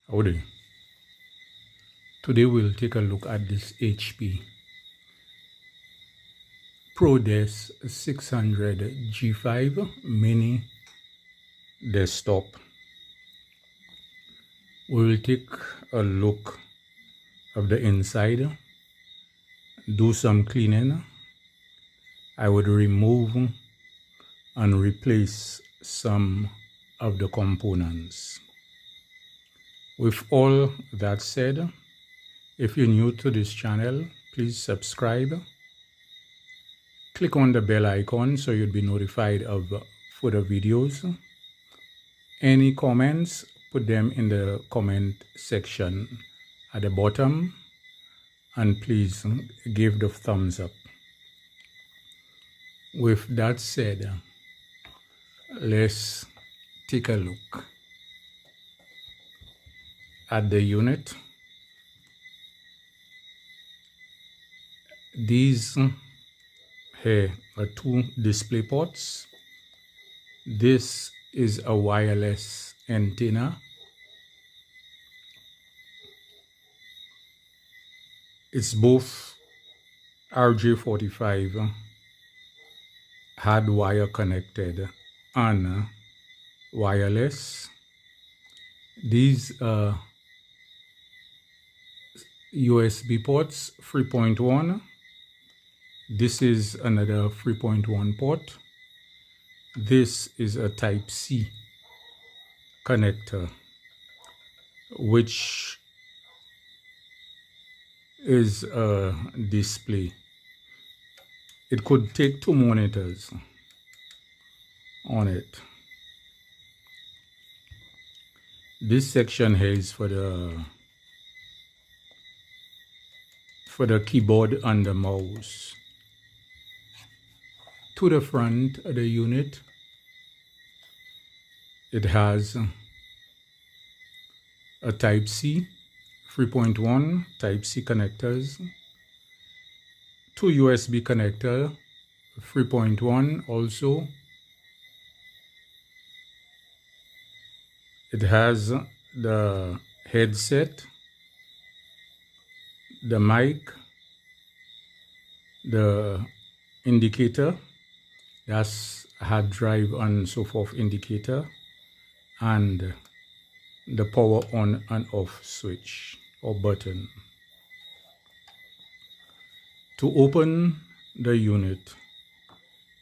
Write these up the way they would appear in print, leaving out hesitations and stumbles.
Howdy. Today we'll take a look at this HP ProDesk 600 G5 mini desktop. We will take a look of the inside, do some cleaning. I would remove and replace some of the components. With all that said, if you're new to this channel, please subscribe. Click on the bell icon so you'll be notified of further videos. Any comments, put them in the comment section at the bottom, and please give the thumbs up. With that said, let's take a look at the unit. These here are two display ports. This is a wireless antenna. It's both RJ45 hardwire connected and wireless. These are USB ports 3.1. This is another 3.1 port. This is a Type C connector, which is a display. It could take two monitors on it. This section here is for the keyboard and the mouse. To the front of the unit, it has a Type C 3.1 Type C connectors, two USB connector 3.1 also. It has the headset, the mic, the indicator, that's hard drive and so forth indicator, and the power on and off switch or button. To open the unit,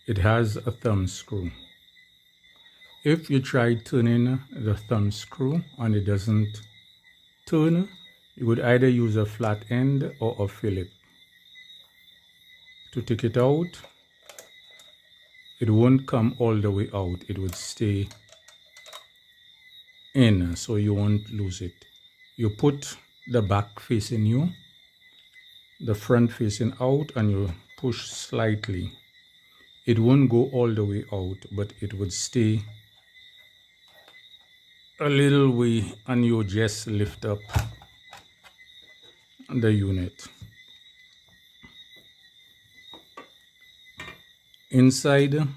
it has a thumb screw. If you try turning the thumb screw and it doesn't turn, you would either use a flat end or a Phillips. To take it out, it won't come all the way out. It would stay in, so you won't lose it. You put the back facing you, the front facing out, and you push slightly. It won't go all the way out, but it would stay a little way, and you just lift up the unit. Inside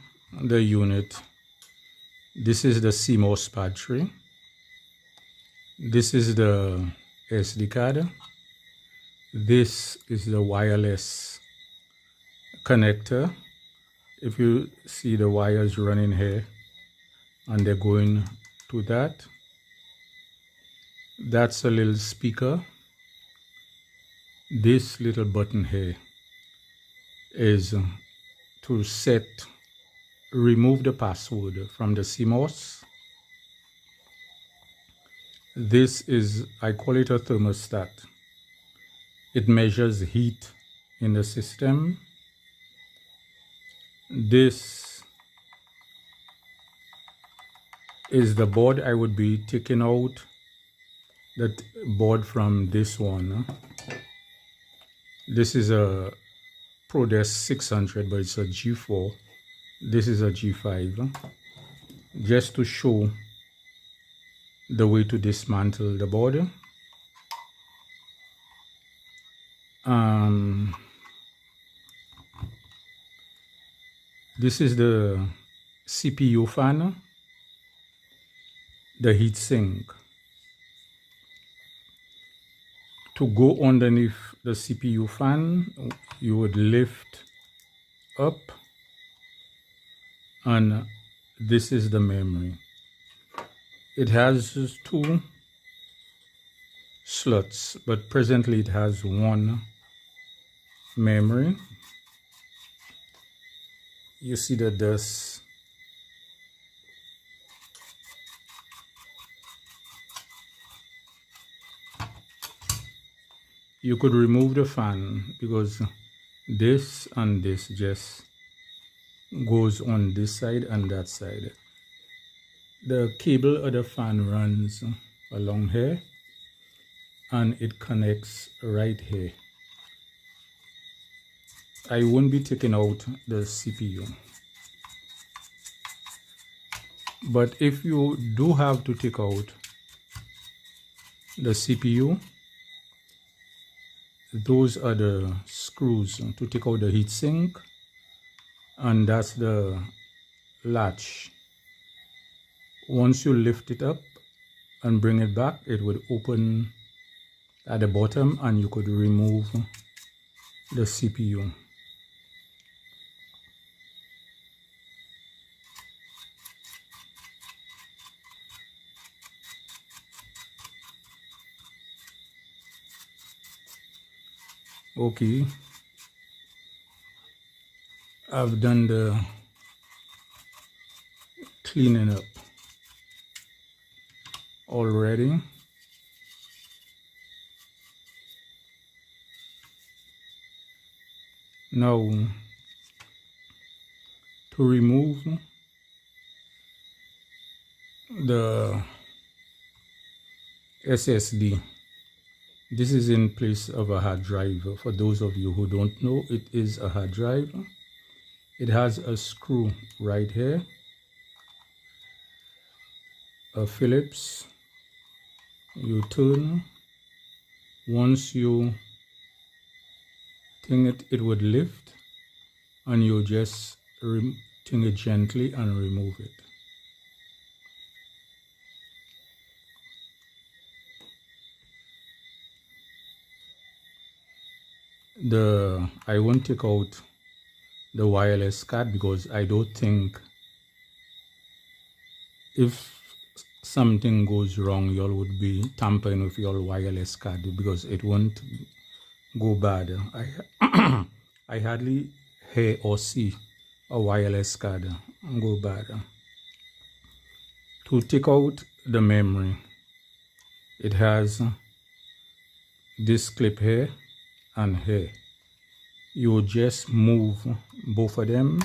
the unit, this is the CMOS battery. This is the SD card. This is the wireless connector. If you see the wires running here and they're going to that, that's a little speaker. This little button here is to remove the password from the CMOS. This is, I call it a thermostat. It measures heat in the system. This is the board. I would be taking out that board from this one. This is a ProDesk 600, but it's a G4. This is a G5. Just to show the way to dismantle the board. This is the CPU fan, the heat sink. To go underneath the CPU fan, you would lift up, and this is the memory. It has 2 slots, but presently it has 1 memory. You see the dust. You could remove the fan because this and this just goes on this side and that side. The cable of the fan runs along here and it connects right here. I won't be taking out the CPU. But if you do have to take out the CPU, those are the screws to take out the heatsink, and that's the latch. Once you lift it up and bring it back, it would open at the bottom and you could remove the CPU. Okay, I've done the cleaning up already. Now, to remove the SSD, this is in place of a hard drive. For those of you who don't know, it is a hard drive. It has a screw right here, a Phillips. You turn. Once you think it would lift, and you just ting it gently and remove it. I won't take out the wireless card because I don't think if something goes wrong, y'all would be tampering with your wireless card because it won't go bad. I hardly hear or see a wireless card go bad. To take out the memory, it has this clip here and here. You just move both of them,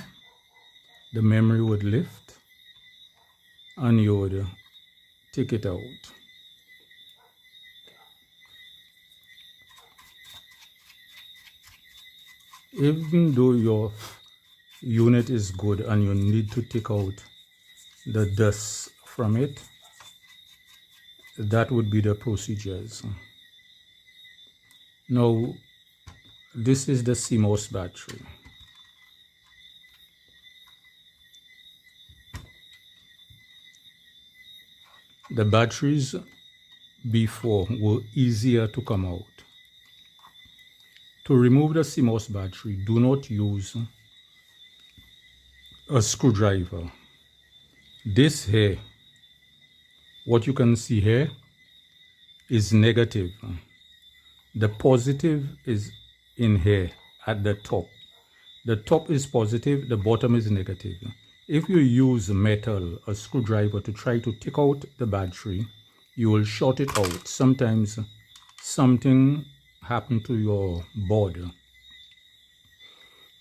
the memory would lift and you would take it out. Even though your unit is good and you need to take out the dust from it, that would be the procedures. Now, this is the CMOS battery. The batteries before were easier to come out. To remove the CMOS battery, do not use a screwdriver. This here, what you can see here, is negative. The positive is in here at the top. The top is positive, the bottom is negative. If you use metal, a screwdriver, to try to take out the battery, you will short it out. Sometimes something happened to your board.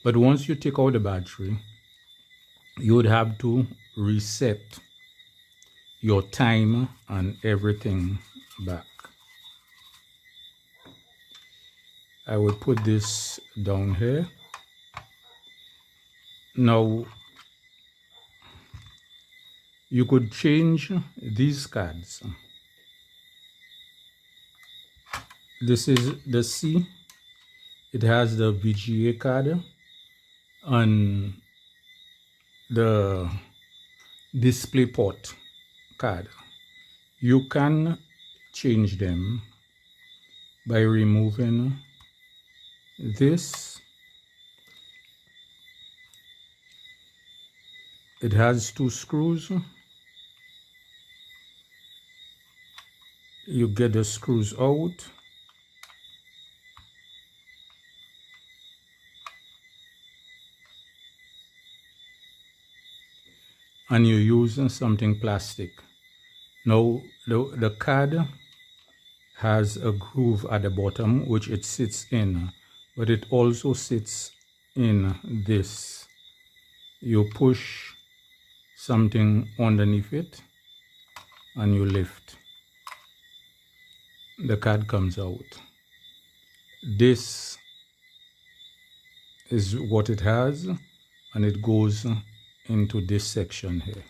But once you take out the battery, you would have to reset your time and everything back. I will put this down here. Now, you could change these cards. This is the C. It has the VGA card and the DisplayPort card. You can change them by removing this. It has 2 screws. You get the screws out. And you use something plastic. Now the card has a groove at the bottom which it sits in, but it also sits in this. You push something underneath it and you lift. The card comes out. This is what it has, and it goes into this section here.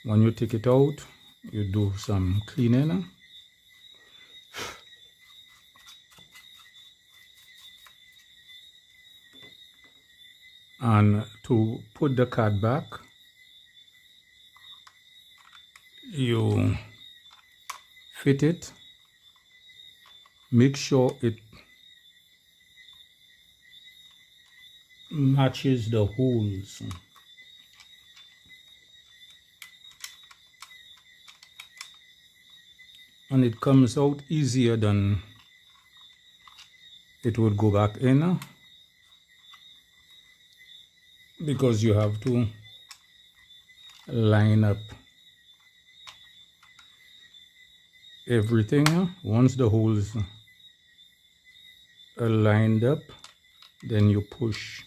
When you take it out, you do some cleaning. And to put the card back, you fit it. Make sure it matches the holes. And it comes out easier than it would go back in, because you have to line up everything. Once the holes are lined up, then you push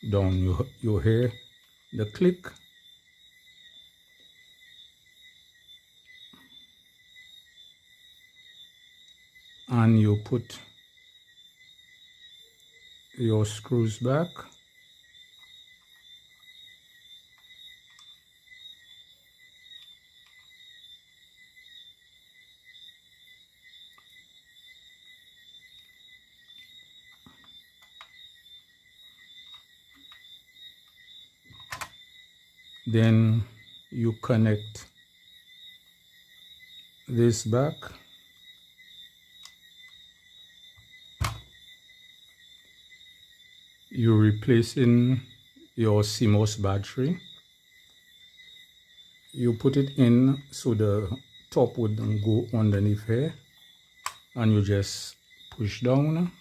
down. You hear the click, and you put your screws back. Then you connect this back. You replace in your CMOS battery. You put it in so the top wouldn't go underneath here, and you just push down.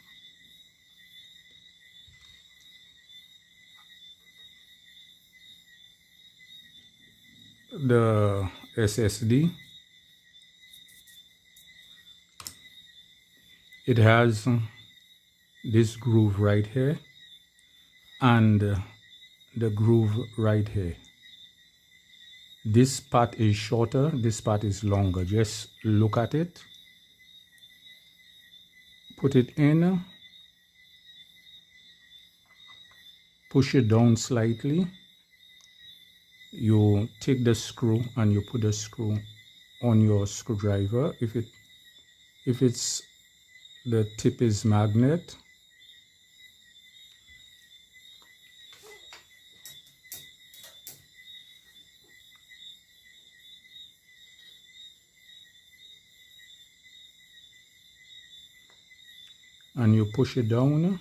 The SSD, it has this groove right here and the groove right here. This part is shorter, this part is longer. Just look at it, put it in, push it down slightly. You take the screw and you put the screw on your screwdriver. If it's the tip is magnet, and you push it down.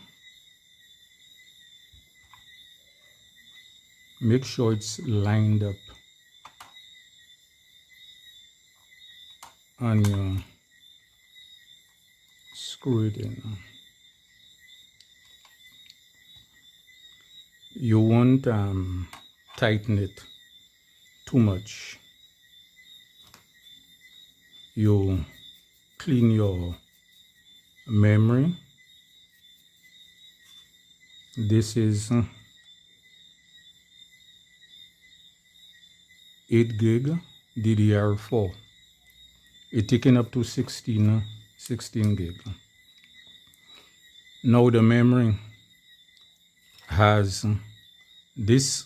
Make sure it's lined up, and you screw it in. You won't tighten it too much. You clean your memory. This is 8 gig DDR4. It's taken up to 16 gig. Now the memory has, this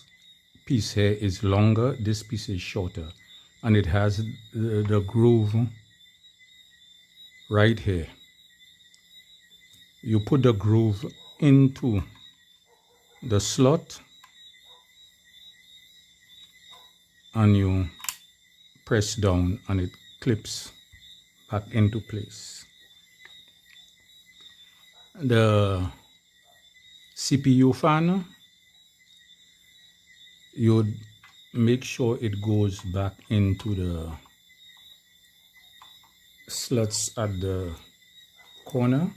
piece here is longer, this piece is shorter, and it has the groove right here. You put the groove into the slot and you press down and it clips back into place. the CPU fan, you would make sure it goes back into the slots at the corner.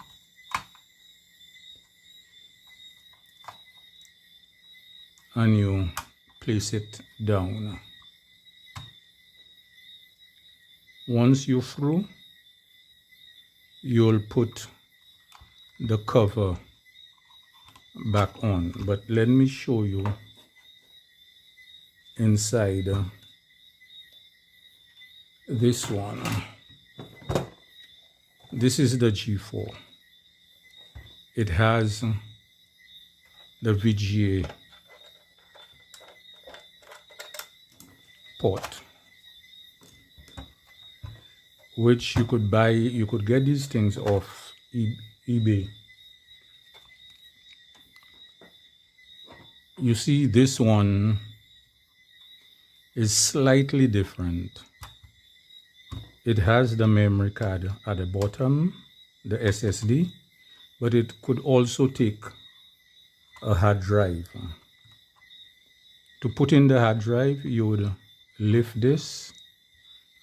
And you place it down. Once you're through, you'll put the cover back on. But let me show you inside this one. This is the G4. It has the VGA port, which you could buy. You could get these things off eBay. You see, this one is slightly different. It has the memory card at the bottom, the SSD, but it could also take a hard drive. To put in the hard drive, you would lift this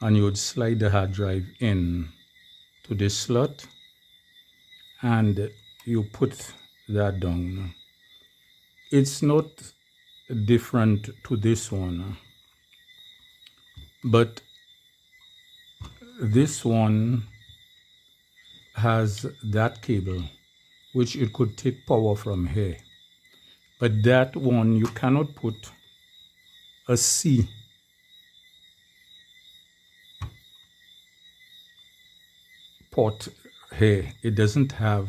and you would slide the hard drive in to this slot and you put that down. It's not different to this one, but this one has that cable which it could take power from here, but that one you cannot put a C port here. It doesn't have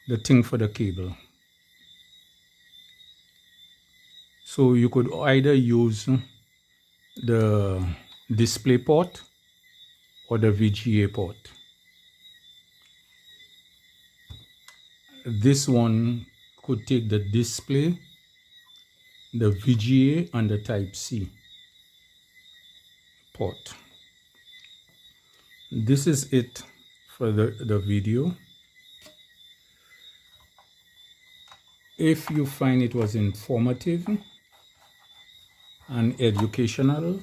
the thing for the cable. So you could either use the display port or the VGA port. This one could take the display, the VGA, and the Type-C port. This is it for the video. If you find it was informative and educational,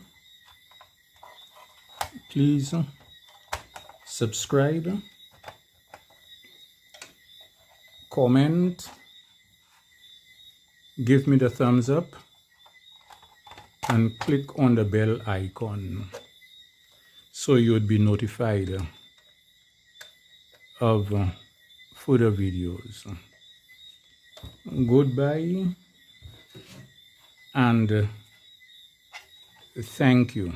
please subscribe, comment, give me the thumbs up, and click on the bell icon so you would be notified of further videos. Goodbye and thank you.